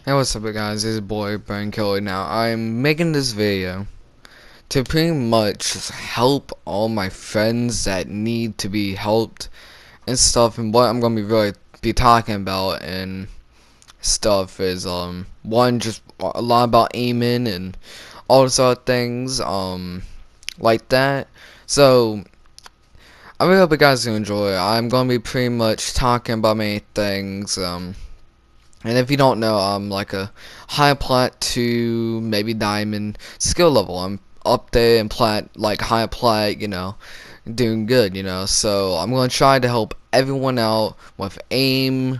Hey, what's up guys, it's your boy Brian Kelly. Now I'm making this video to pretty much help all my friends that need to be helped and stuff, and what I'm gonna be talking about and stuff is one, just a lot about aiming and all those other things like that. So I really hope you guys do enjoy. I'm gonna be pretty much talking about many things. And if you don't know, I'm like a high plat to maybe diamond skill level. I'm up there in plat, like high plat, doing good, So I'm gonna try to help everyone out with aim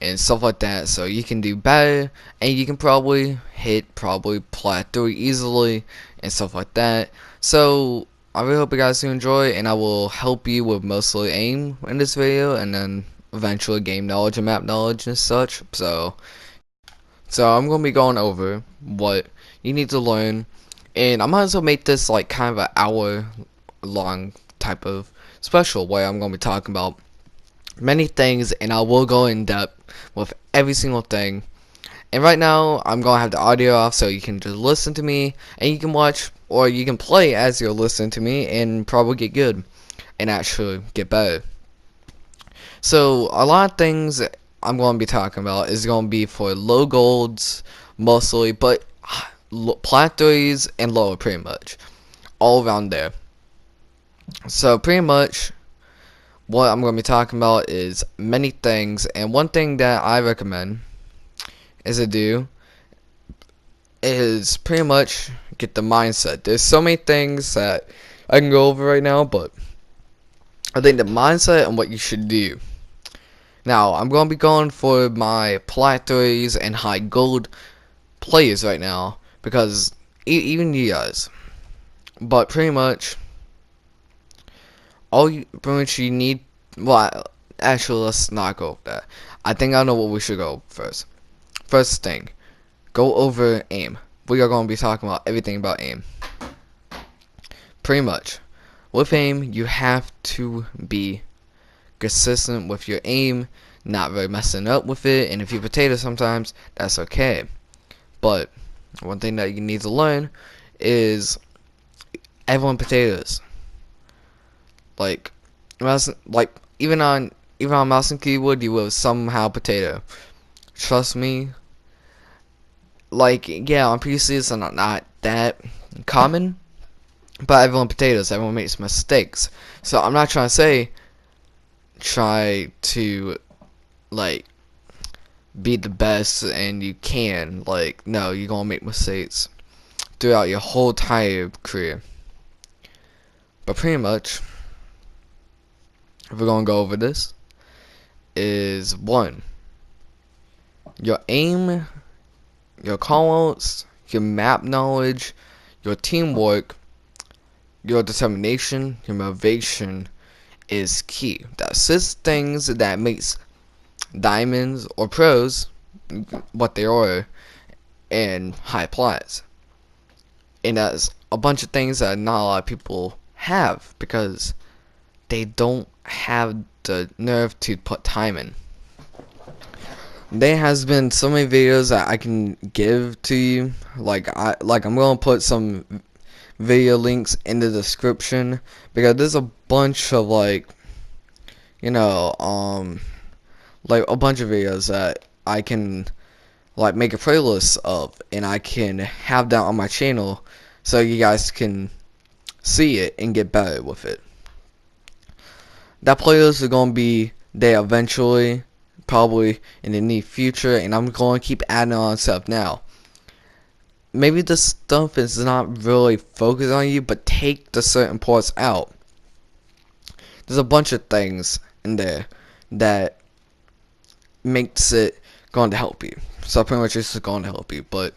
and stuff like that, so you can do better, and you can probably hit plat 3 easily and stuff like that. So I really hope you guys do enjoy, and I will help you with mostly aim in this video, and then eventually game knowledge and map knowledge and such. So I'm gonna be going over what you need to learn, and I might as well make this like kind of an hour long type of special where I'm gonna be talking about many things, and I will go in depth with every single thing. And right now I'm gonna have the audio off so you can just listen to me, and you can watch or you can play as you're listening to me and probably get good and actually get better. So a lot of things I'm going to be talking about is going to be for low golds mostly, but plat 3s and lower pretty much. All around there. So pretty much what I'm going to be talking about is many things, and one thing that I recommend is to do is pretty much get the mindset. There's so many things that I can go over right now, but I think the mindset and what you should do. Now, I'm going to be going for my plat 3s and high gold players right now, because even you guys. But pretty much, you need, well, actually, let's not go with that. I think I know what we should go first. First thing, go over aim. We are going to be talking about everything about aim. Pretty much, with aim, you have to be consistent with your aim, not really messing up with it, and if you potato sometimes, that's okay. But one thing that you need to learn is everyone potatoes. Like even on mouse and keyboard, you will somehow potato. Trust me. Like, yeah, on PC it's not that common, but everyone potatoes. Everyone makes mistakes. So I'm not trying to say try to like be the best and you can. Like, no, you're gonna make mistakes throughout your whole entire career. But pretty much, if we're gonna go over this, is one, your aim, your callouts, your map knowledge, your teamwork, your determination, your motivation is key. That's just things that makes diamonds or pros what they are in high plats. And that's a bunch of things that not a lot of people have because they don't have the nerve to put time in. There has been so many videos that I can give to you. I'm gonna put some video links in the description because there's a bunch of a bunch of videos that I can make a playlist of, and I can have that on my channel so you guys can see it and get better with it. That playlist is going to be there eventually, probably in the near future, and I'm going to keep adding on stuff now. Maybe the stuff is not really focused on you, but take the certain parts out. There's a bunch of things in there that makes it going to help you. So pretty much it's just going to help you. But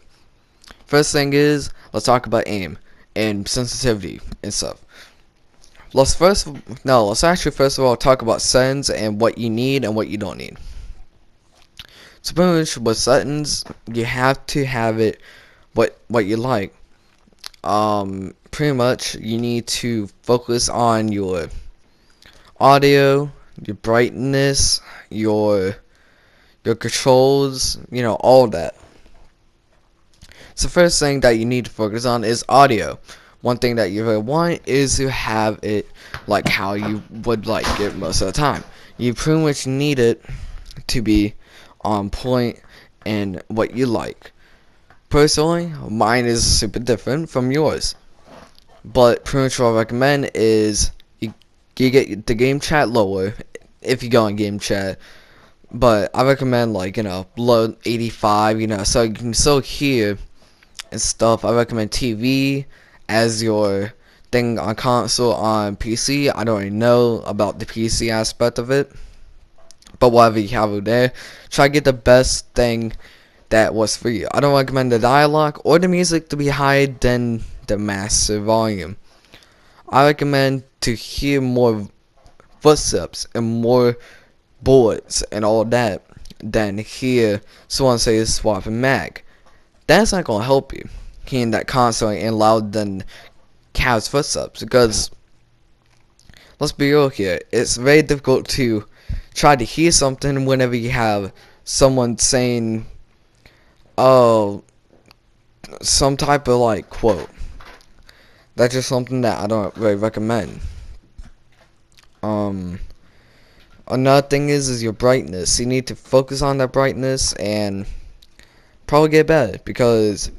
first thing is, let's talk about aim and sensitivity and stuff. Let's actually first of all talk about settings and what you need and what you don't need. So pretty much with settings, you have to have it what you like. Pretty much you need to focus on your audio, your brightness, your controls, all that. So first thing that you need to focus on is audio. One thing that you really want is to have it like how you would like it most of the time. You pretty much need it to be on point and what you like. Personally, mine is super different from yours. But pretty much what I recommend is you get the game chat lower if you go on game chat. But I recommend like, low 85, so you can still hear and stuff. I recommend TV as your thing on console. On PC, I don't really know about the PC aspect of it. But whatever you have over there, try to get the best thing that was for you. I don't recommend the dialogue or the music to be higher than the master volume. I recommend to hear more footsteps and more bullets and all that than hear someone say swap and mag. That's not gonna help you hearing that constantly and louder than Cav's footsteps, because let's be real here, it's very difficult to try to hear something whenever you have someone saying, oh, some type of like quote. That's just something that I don't really recommend. Another thing is your brightness. You need to focus on that brightness and probably get better, because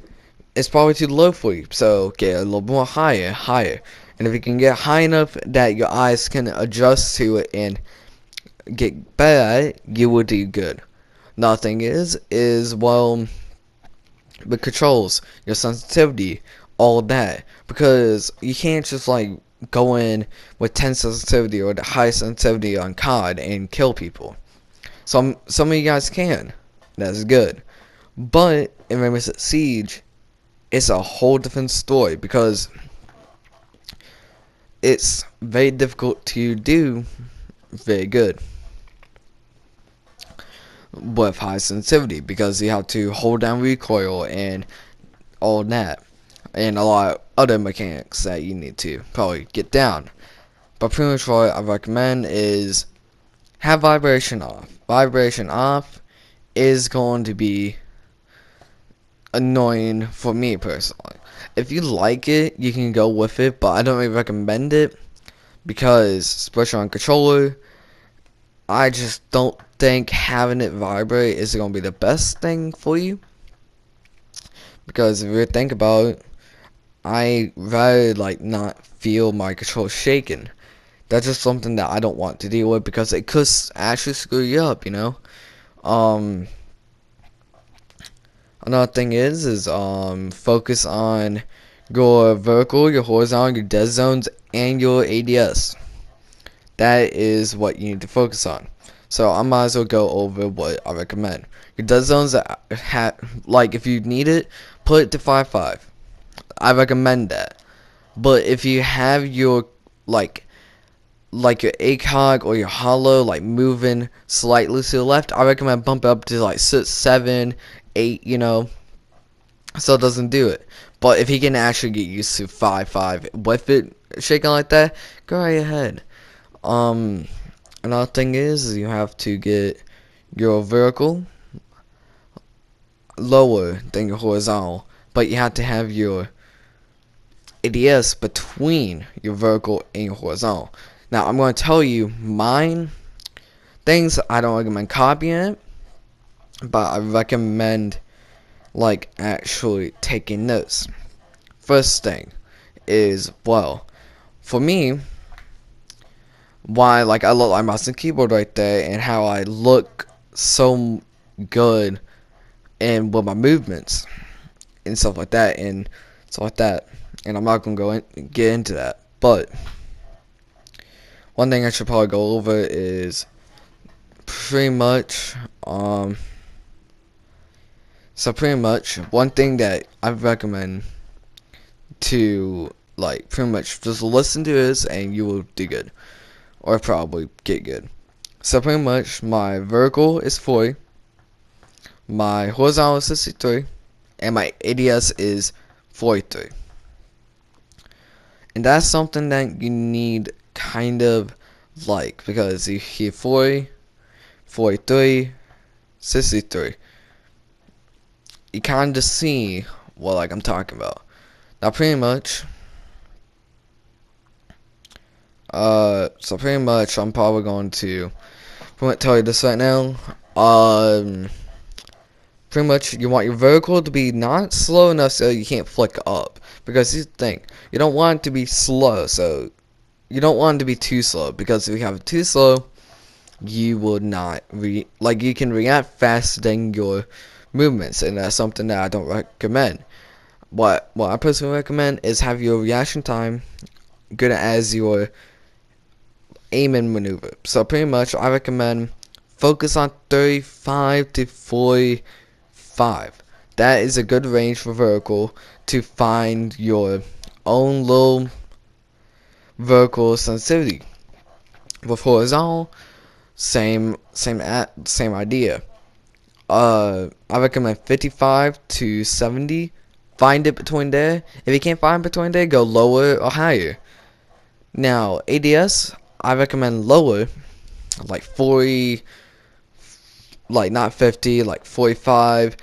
it's probably too low for you. So get a little more higher. And if you can get high enough that your eyes can adjust to it and get better at it, you will do good. Another thing is well, the controls, your sensitivity, all that, because you can't just like go in with 10 sensitivity or the high sensitivity on COD and kill people. Some of you guys can. That's good. But in Rainbow Six Siege, it's a whole different story, because it's very difficult to do very good with high sensitivity, because you have to hold down recoil and all that, and a lot of other mechanics that you need to probably get down. But pretty much what I recommend is have vibration off. Vibration off is going to be annoying for me personally. If you like it, you can go with it, but I don't really recommend it, because especially on controller, I just don't think having it vibrate is going to be the best thing for you. Because if you think about it, I rather like not feel my controller shaking. That's just something that I don't want to deal with, because it could actually screw you up, Another thing is focus on your vertical, your horizontal, your dead zones, and your ADS. That is what you need to focus on. So I might as well go over what I recommend. Your dead zones, like if you need it, put it to 5.5. I recommend that. But if you have your like your ACOG or your hollow like moving slightly to the left, I recommend bump it up to like 6, 7, 8, so it doesn't do it. But if you can actually get used to 5.5 with it shaking like that, go right ahead. Another thing is you have to get your vertical lower than your horizontal, but you have to have your ADS between your vertical and your horizontal. Now I'm going to tell you mine things. I don't recommend copying it, but I recommend like actually taking notes. First thing is, well, for me, why like I look like mouse and keyboard right there, and how I look so good and with my movements and stuff like that, and I'm not gonna get into that. But one thing I should probably go over is pretty much one thing that I recommend to like pretty much just listen to this and you will do good, or probably get good. So pretty much my vertical is 40, my horizontal is 63, and my ADS is 43. And that's something that you need kind of like, because you hear 40, 43, 63. You kind of see what like I'm talking about. Now pretty much I'm probably going to tell you this right now. Pretty much you want your vertical to be not slow enough so you can't flick up, because here's the thing, you don't want it to be slow, so you don't want it to be too slow, because if you have it too slow, you will not you can react faster than your movements, and that's something that I don't recommend. What I personally recommend is have your reaction time good as your aim and maneuver. So pretty much I recommend focus on 35 to 45. That is a good range for vertical to find your own little vertical sensitivity. With horizontal, same idea. I recommend 55 to 70. Find it between there. If you can't find between there, go lower or higher. Now ADS, I recommend lower, like 40, like not 50, like 45.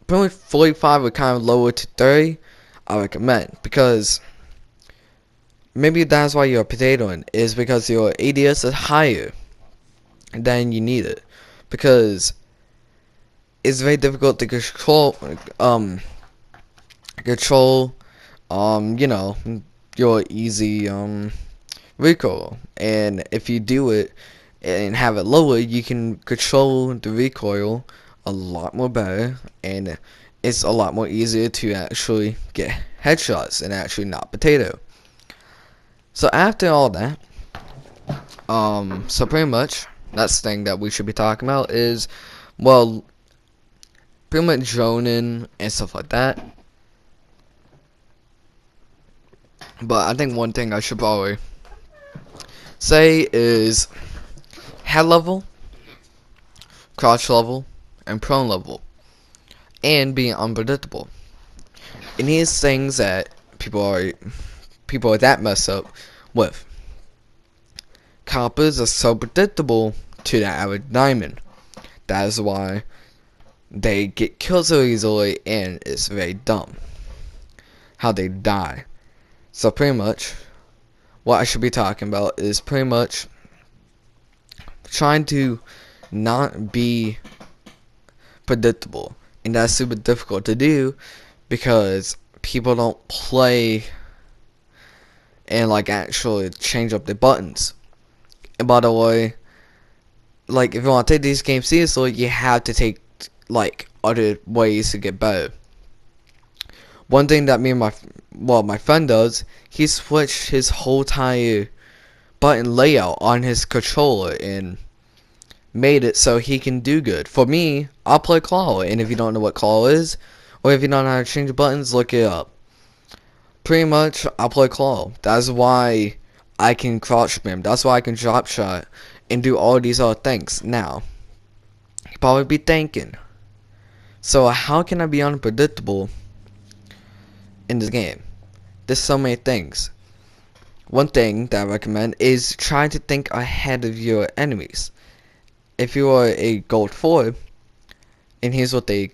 Probably 45 would kind of lower to 30. I recommend, because maybe that's why you're potatoing, is because your ADS is higher than you need it, because it's very difficult to control you know, your easy recoil, and if you do it and have it lower, you can control the recoil a lot more better, and it's a lot more easier to actually get headshots and actually not potato. So after all that, so pretty much that's the thing that we should be talking about is, well, pretty much droning and stuff like that. But I think one thing I should probably say is head level, crouch level, and prone level, and being unpredictable. And here's things that people are that mess up with. Coppers are so predictable to the average diamond. That is why they get killed so easily, and it's very dumb how they die. So pretty much what I should be talking about is pretty much trying to not be predictable, and that's super difficult to do because people don't play and like actually change up the buttons. And by the way, like if you want to take these games seriously, you have to take like other ways to get better. One thing that me and my friend does, he switched his whole entire button layout on his controller and made it so he can do good. For me, I'll play claw, and if you don't know what claw is, or if you don't know how to change buttons, look it up. Pretty much, I'll play claw. That's why I can crouch spam. That's why I can drop shot and do all these other things. Now, you probably be thinking, so how can I be unpredictable in this game? There's so many things. One thing that I recommend is trying to think ahead of your enemies. If you are a gold 4, and here's what and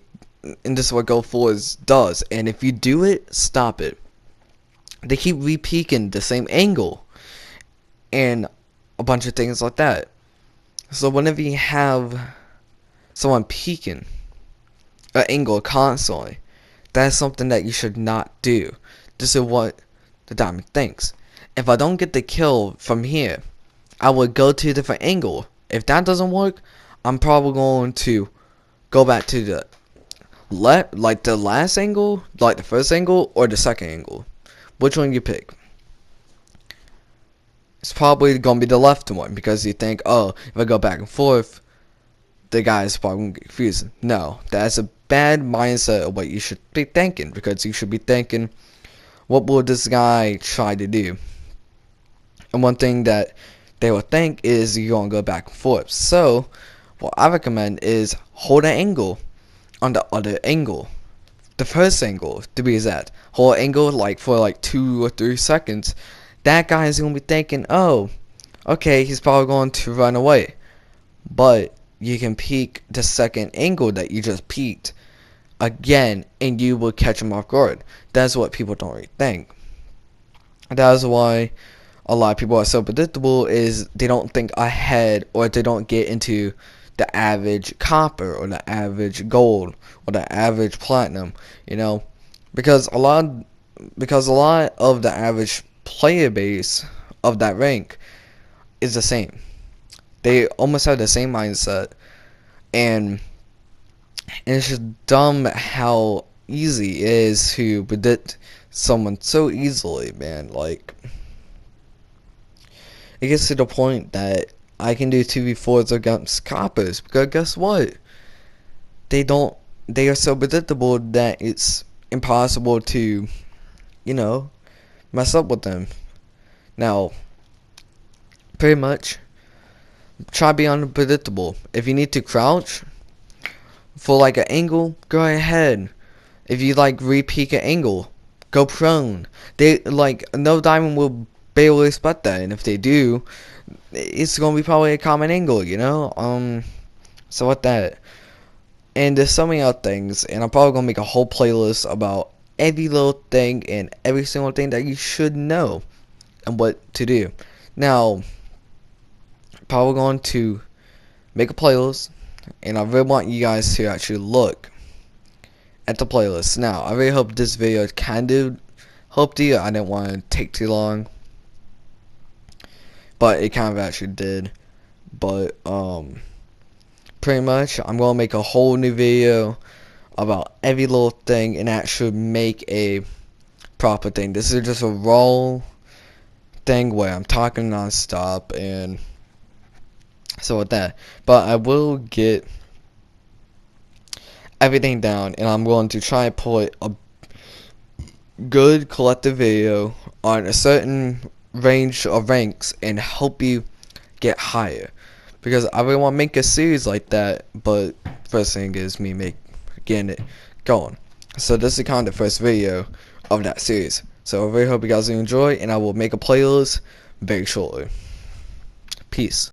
this is what gold 4 does, and if you do it, stop it. They keep re-peeking the same angle and a bunch of things like that. So whenever you have someone peeking an angle constantly, that's something that you should not do. This is what the diamond thinks. If I don't get the kill from here, I would go to a different angle. If that doesn't work, I'm probably going to go back to the like the last angle, like the first angle, or the second angle. Which one you pick? It's probably going to be the left one, because you think, oh, if I go back and forth, the guy is probably going to get confused. No, that's a bad mindset of what you should be thinking, because you should be thinking, what will this guy try to do? And one thing that they will think is you're going to go back and forth. So, what I recommend is hold an angle on the other angle. The first angle, to be exact. Hold an angle like for like 2 or 3 seconds. That guy is going to be thinking, oh, okay, he's probably going to run away. But you can peek the second angle that you just peeked again, and you will catch them off guard. That's what people don't really think. That's why a lot of people are so predictable, is they don't think ahead, or they don't get into the average copper or the average gold or the average platinum, you know, because a lot of the average player base of that rank is the same. They almost have the same mindset, and it's just dumb how easy it is to predict someone so easily, man. Like, it gets to the point that I can do 2v4s against coppers, because guess what? They are so predictable that it's impossible to, you know, mess up with them. Now, pretty much, try to be unpredictable. If you need to crouch for like an angle, go ahead. If you like re-peek an angle, go prone. They like, no diamond will be able to expect that, and if they do, it's gonna be probably a common angle, you know. So with that, and there's so many other things, and I'm probably gonna make a whole playlist about every little thing and every single thing that you should know and what to do. Now, probably going to make a playlist, and I really want you guys to actually look at the playlist. Now, I really hope this video kind of helped you. I didn't want to take too long, but it kind of actually did. But pretty much, I'm gonna make a whole new video about every little thing and actually make a proper thing. This is just a raw thing where I'm talking non-stop, and so with that, but I will get everything down, and I'm going to try and put a good collective video on a certain range of ranks and help you get higher, because I really want to make a series like that, but first thing is me getting it going. So this is kind of the first video of that series, so I really hope you guys enjoy, and I will make a playlist very shortly. Peace.